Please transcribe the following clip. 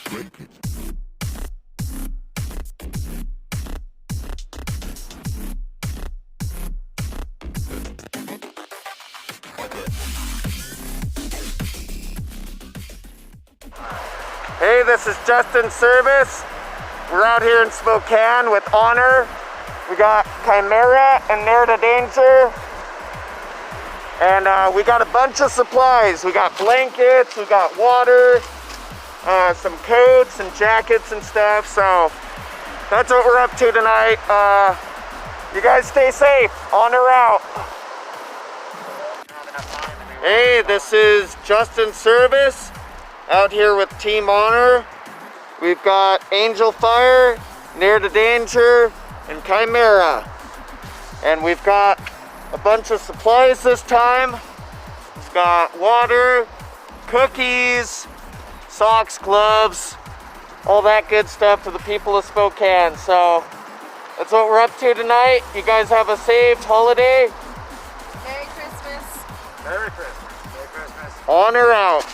Hey, this is Justin Service. We're out here in Spokane with HONR. We got Chimera and Near to Danger. And we got a bunch of supplies. We got blankets, we got water, some coats and jackets and stuff. So that's what we're up to tonight. You guys stay safe. HONR out. Hey, this is Justin Service. Out here with Team HONR. We've got Angel Fire, Near to Danger, and Chimera. And we've got a bunch of supplies this time. We've got water, cookies, socks, gloves, all that good stuff for the people of Spokane. So that's what we're up to tonight. You guys have a safe holiday. Merry Christmas. Merry Christmas. Merry Christmas. HONR out.